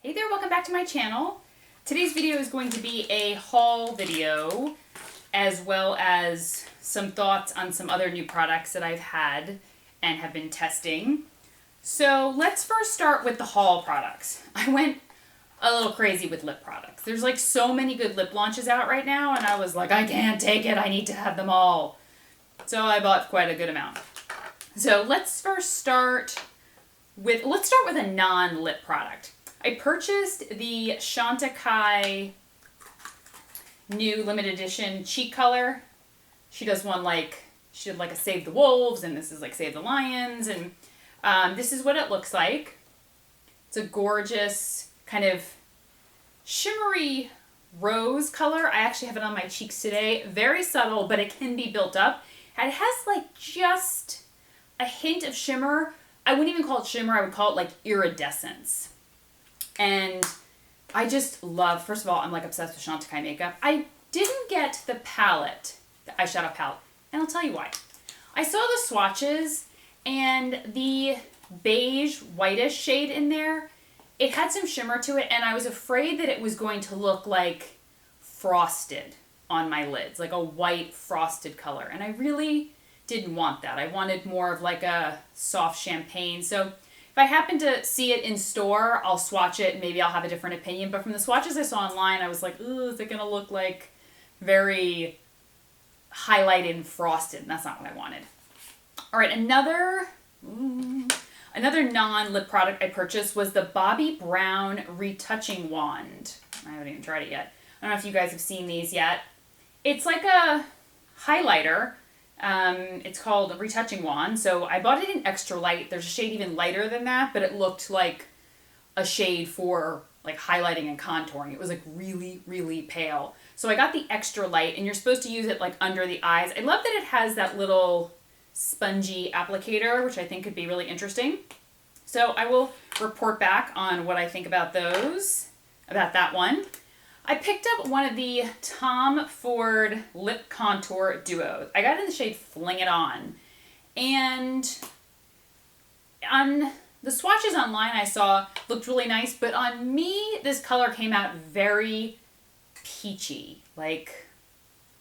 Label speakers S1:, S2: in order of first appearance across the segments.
S1: Hey there, welcome back to my channel. Today's video is going to be a haul video as well as some thoughts on some other new products that I've had and have been testing. So let's first start with the haul products. I went a little crazy with lip products. There's like so many good lip launches out right now and I was like, I can't take it, I need to have them all. So I bought quite a good amount. So let's start with a non-lip product. I purchased the Chantecaille new limited edition cheek color. She does one she did like a Save the Wolves, and this is like Save the Lions, and this is what it looks like. It's a gorgeous kind of shimmery rose color. I actually have it on my cheeks today. Very subtle, but it can be built up. And it has like just a hint of shimmer. I wouldn't even call it shimmer, I would call it like iridescence. And I just love, first of all, I'm like obsessed with Chantecaille makeup. I didn't get the palette, the eyeshadow palette, and I'll tell you why. I saw the swatches and the beige whitish shade in there, it had some shimmer to it, and I was afraid that it was going to look like frosted on my lids, like a white frosted color. And I really didn't want that. I wanted more of like a soft champagne. So if I happen to see it in store, I'll swatch it and maybe I'll have a different opinion. But from the swatches I saw online, I was like, ooh, is it going to look like very highlighted and frosted? And that's not what I wanted. All right, another non-lip product I purchased was the Bobbi Brown Retouching Wand. I haven't even tried it yet. I don't know if you guys have seen these yet. It's like a highlighter. It's called a Retouching Wand. So I bought it in extra light. There's a shade even lighter than that, but it looked like a shade for like highlighting and contouring. It was like really, really pale. So I got the extra light, and you're supposed to use it like under the eyes. I love that it has that little spongy applicator, which I think could be really interesting. So I will report back on what I think about that one. I picked up one of the Tom Ford Lip Contour Duos. I got it in the shade Fling It On. And on the swatches online I saw looked really nice, but on me, this color came out very peachy, like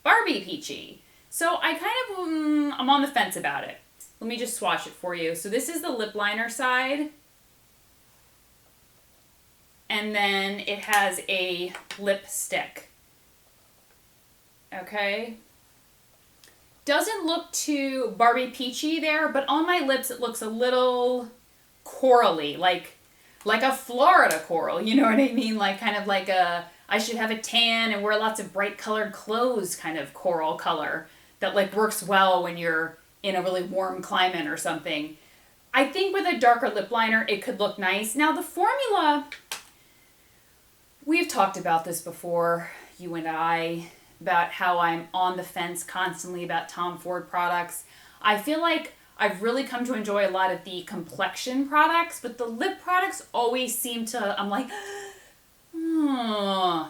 S1: Barbie peachy. So I kind of, I'm on the fence about it. Let me just swatch it for you. So this is the lip liner side. And then it has a lipstick. Okay. Doesn't look too Barbie peachy there, but on my lips it looks a little corally, like a Florida coral, you know what I mean? Like kind of like a, I should have a tan and wear lots of bright colored clothes kind of coral color that like works well when you're in a really warm climate or something. I think with a darker lip liner it could look nice. Now the formula, we've talked about this before, you and I, about how I'm on the fence constantly about Tom Ford products. I feel like I've really come to enjoy a lot of the complexion products, but the lip products always seem to, I'm like, the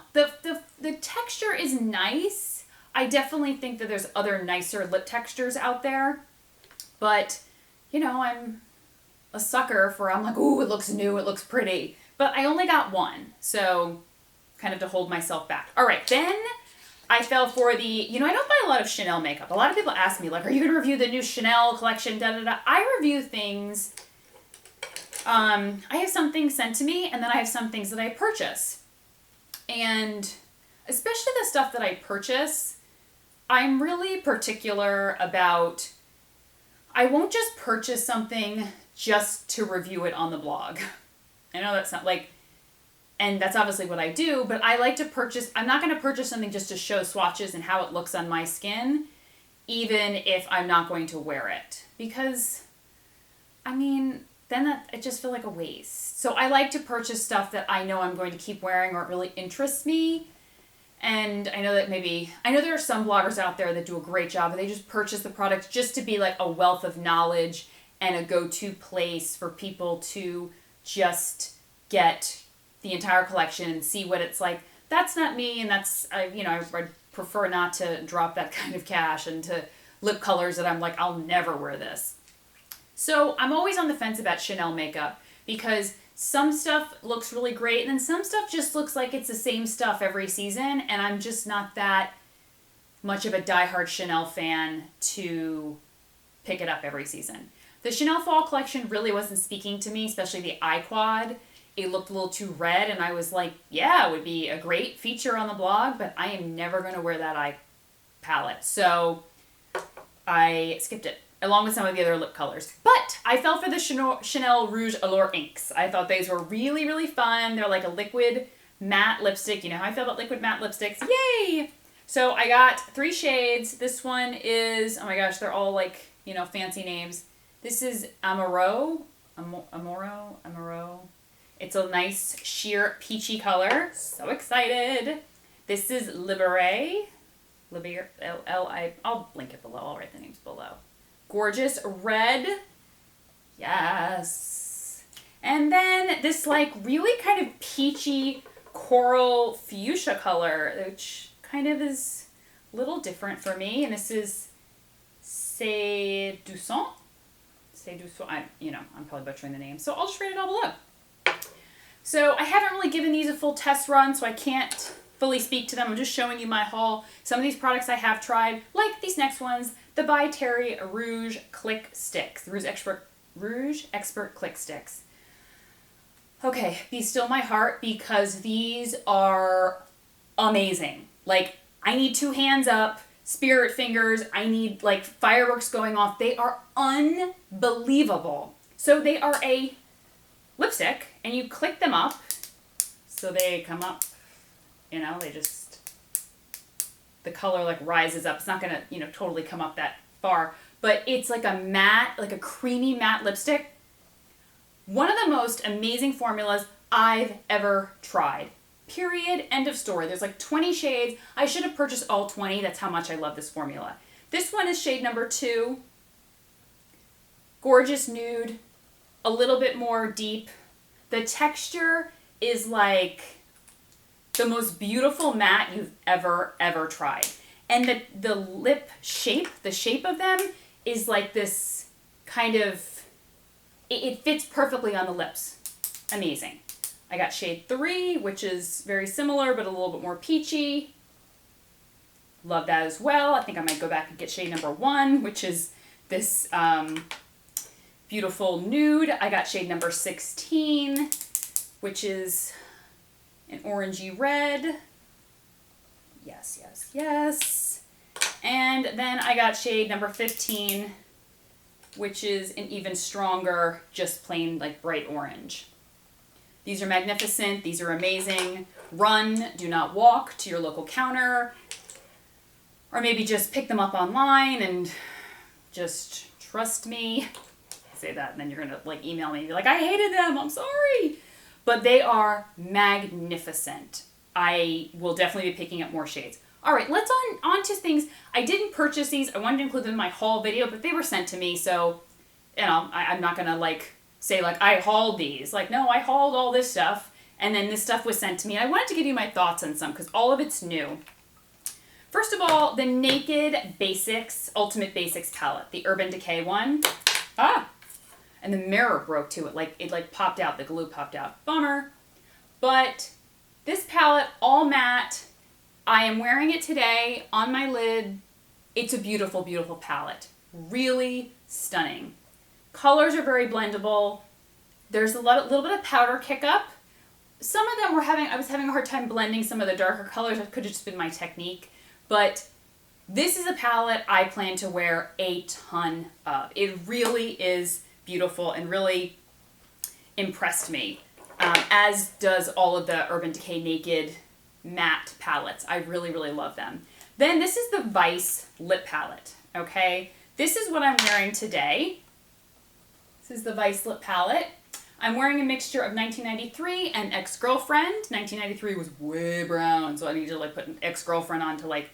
S1: texture is nice. I definitely think that there's other nicer lip textures out there, but, you know, I'm a sucker for, I'm like, ooh, it looks new, it looks pretty. But I only got one, so kind of to hold myself back. All right, then I fell for the, you know, I don't buy a lot of Chanel makeup. A lot of people ask me, like, are you going to review the new Chanel collection, da-da-da. I review things, I have some things sent to me, and then I have some things that I purchase. And especially the stuff that I purchase, I'm really particular about, I won't just purchase something just to review it on the blog. I know that's not like, and that's obviously what I do, but I like to purchase, I'm not going to purchase something just to show swatches and how it looks on my skin, even if I'm not going to wear it. Because, I mean, then I just feel like a waste. So I like to purchase stuff that I know I'm going to keep wearing or it really interests me. And I know that I know there are some bloggers out there that do a great job, but they just purchase the products just to be like a wealth of knowledge and a go-to place for people to just get the entire collection and see what it's like. That's not me, and that's, I prefer not to drop that kind of cash into lip colors that I'm like, I'll never wear this. So I'm always on the fence about Chanel makeup because Some stuff looks really great, and then some stuff just looks like it's the same stuff every season, and I'm just not that much of a diehard Chanel fan to pick it up every season. The Chanel Fall collection really wasn't speaking to me, especially the eye quad. It looked a little too red, and I was like, yeah, it would be a great feature on the blog, but I am never going to wear that eye palette. So I skipped it, along with some of the other lip colors. But I fell for the Chanel Rouge Allure inks. I thought these were really, really fun. They're like a liquid matte lipstick. You know how I feel about liquid matte lipsticks. Yay! So I got 3 shades. This one is, oh my gosh, they're all like, you know, fancy names. This is Amaro. It's a nice sheer peachy color. So excited. This is Libéré. I'll link it below. I'll write the names below. Gorgeous red. Yes. And then this like really kind of peachy coral fuchsia color, which kind of is a little different for me. And this is Séduisant. I'm probably butchering the name. So I'll just write it all below. So I haven't really given these a full test run, so I can't fully speak to them. I'm just showing you my haul. Some of these products I have tried, like these next ones, the By Terry Rouge Click Sticks, the Rouge Expert Click Sticks. Okay, be still my heart, because these are amazing. Like, I need 2 hands up, spirit fingers, I need like fireworks going off. They are unbelievable. So they are a lipstick, and you click them up, so they come up, you know, the color like rises up. It's not gonna, you know, totally come up that far, but it's like a matte, like a creamy matte lipstick. One of the most amazing formulas I've ever tried. Period. End of story. There's like 20 shades. I should have purchased all 20. That's how much I love this formula. This one is shade number 2. Gorgeous nude. A little bit more deep. The texture is like the most beautiful matte you've ever tried. And the lip shape, the shape of them is like this kind of, it fits perfectly on the lips. Amazing. I got shade 3, which is very similar, but a little bit more peachy. Love that as well. I think I might go back and get shade number 1, which is this beautiful nude. I got shade number 16, which is an orangey red. Yes, yes, yes. And then I got shade number 15, which is an even stronger, just plain like bright orange. These are magnificent. These are amazing. Run, do not walk to your local counter. Or maybe just pick them up online and just trust me. I say that and then you're going to like email me and be like, I hated them. I'm sorry. But they are magnificent. I will definitely be picking up more shades. All right, let's on to things. I didn't purchase these. I wanted to include them in my haul video, but they were sent to me. So, you know, I'm not going to like say like I hauled these. Like, no, I hauled all this stuff. And then this stuff was sent to me. And I wanted to give you my thoughts on some because all of it's new. First of all, the Naked Basics, Ultimate Basics palette. The Urban Decay one. And the mirror broke too. It like popped out. The glue popped out. Bummer. But this palette, all matte. I am wearing it today on my lid. It's a beautiful, beautiful palette. Really stunning. Colors are very blendable. There's a little bit of powder kick up. Some of them I was having a hard time blending some of the darker colors. It could have just been my technique. But this is a palette I plan to wear a ton of. It really is beautiful and really impressed me. As does all of the Urban Decay Naked matte palettes. I really, really love them. Then this is the Vice lip palette, okay? This is what I'm wearing today. This is the Vice lip palette. I'm wearing a mixture of 1993 and Ex-Girlfriend. 1993 was way brown, so I need to like put an Ex-Girlfriend on to like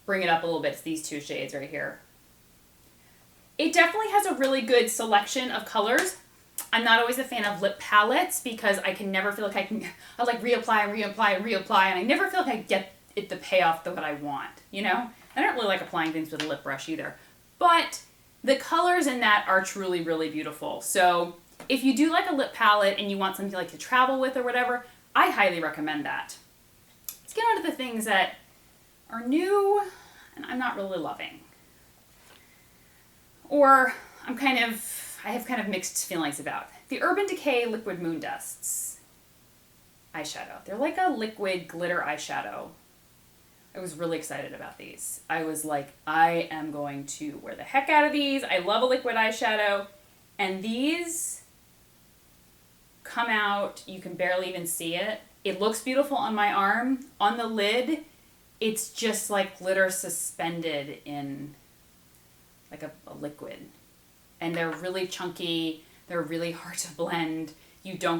S1: bring it up a little bit. It's these 2 shades right here. It definitely has a really good selection of colors. I'm not always a fan of lip palettes because I can never feel like I like reapply and reapply and reapply, and I never feel like I get it the payoff that I want, you know? I don't really like applying things with a lip brush either. But the colors in that are truly, really beautiful. So if you do like a lip palette and you want something like to travel with or whatever, I highly recommend that. Let's get on to the things that are new and I'm not really loving. Or I have kind of mixed feelings about. The Urban Decay Liquid Moon Dusts eyeshadow. They're like a liquid glitter eyeshadow. I was really excited about these. I was like, I am going to wear the heck out of these. I love a liquid eyeshadow. And these come out, you can barely even see it. It looks beautiful on my arm. On the lid, it's just like glitter suspended in like a liquid. And they're really chunky. They're really hard to blend.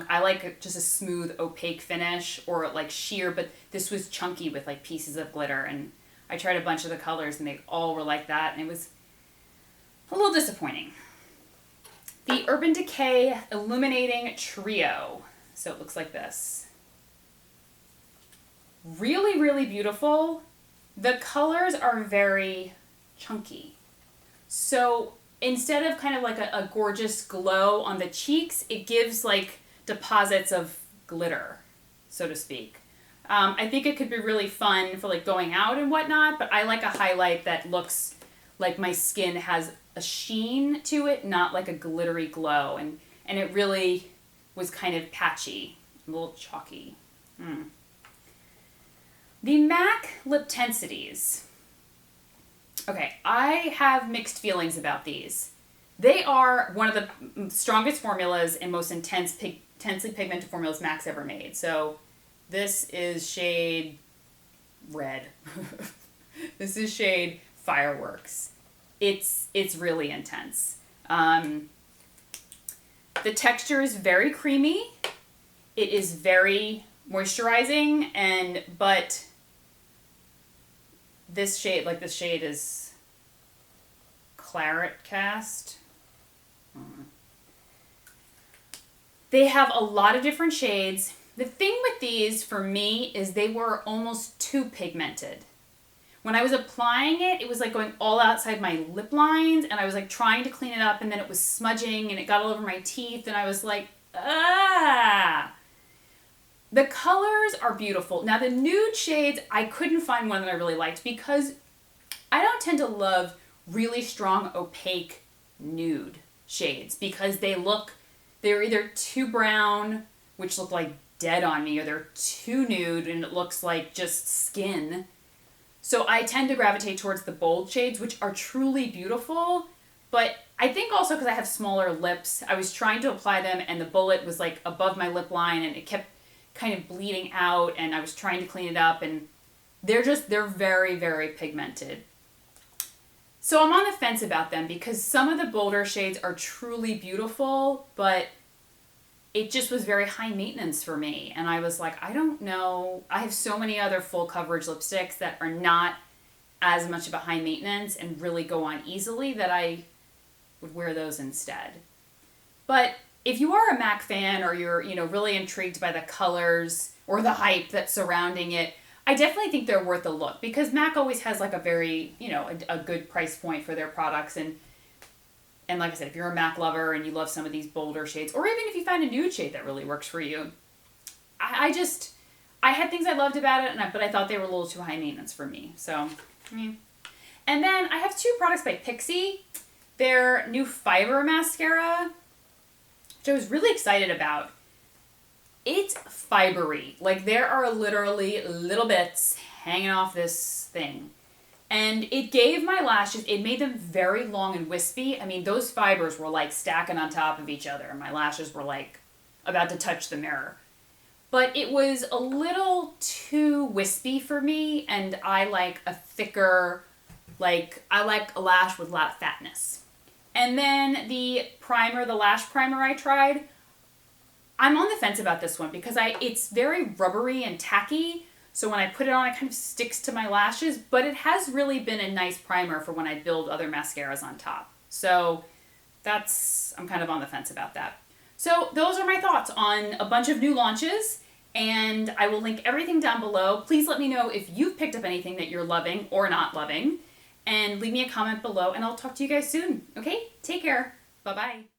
S1: I like just a smooth opaque finish or like sheer, but this was chunky with like pieces of glitter, and I tried a bunch of the colors and they all were like that, and it was a little disappointing. The Urban Decay Illuminating Trio. So it looks like this. Really, really beautiful. The colors are very chunky. So instead of kind of like a gorgeous glow on the cheeks, it gives like deposits of glitter, so to speak. I think it could be really fun for like going out and whatnot, but I like a highlight that looks like my skin has a sheen to it, not like a glittery glow. And it really was kind of patchy, a little chalky. The MAC Lip Tensities. Okay, I have mixed feelings about these. They are one of the strongest formulas and most intensely pigmented formulas MAC's ever made. So this is shade red. This is shade Fireworks. It's really intense. The texture is very creamy. It is very moisturizing, but this shade is Claret Cast. They have a lot of different shades. The thing with these for me is they were almost too pigmented. When I was applying it, it was like going all outside my lip lines, and I was like trying to clean it up, and then it was smudging and it got all over my teeth, and I was like, ah. The colors are beautiful. Now the nude shades, I couldn't find one that I really liked because I don't tend to love really strong opaque nude shades because they're either too brown, which look like dead on me, or they're too nude and it looks like just skin. So I tend to gravitate towards the bold shades, which are truly beautiful, but I think also because I have smaller lips, I was trying to apply them and the bullet was like above my lip line and it kept kind of bleeding out, and I was trying to clean it up, and they're very, very pigmented. So I'm on the fence about them because some of the bolder shades are truly beautiful, but it just was very high maintenance for me. And I was like, I don't know. I have so many other full coverage lipsticks that are not as much of a high maintenance and really go on easily that I would wear those instead. But if you are a MAC fan or you're, really intrigued by the colors or the hype that's surrounding it, I definitely think they're worth a look because MAC always has like a very, a good price point for their products. And like I said, if you're a MAC lover and you love some of these bolder shades, or even if you find a nude shade that really works for you, I had things I loved about it, but I thought they were a little too high maintenance for me. So, And then I have two products by Pixie. Their new Fiber Mascara, which I was really excited about. It's fibery. Like there are literally little bits hanging off this thing. And it gave my lashes, it made them very long and wispy. I mean, those fibers were like stacking on top of each other. My lashes were like about to touch the mirror. But it was a little too wispy for me, and I like a thicker, I like a lash with a lot of fatness. And then the lash primer I tried, I'm on the fence about this one because it's very rubbery and tacky. So when I put it on, it kind of sticks to my lashes, but it has really been a nice primer for when I build other mascaras on top. So I'm kind of on the fence about that. So those are my thoughts on a bunch of new launches, and I will link everything down below. Please let me know if you've picked up anything that you're loving or not loving. And leave me a comment below, and I'll talk to you guys soon. Okay? Take care. Bye-bye.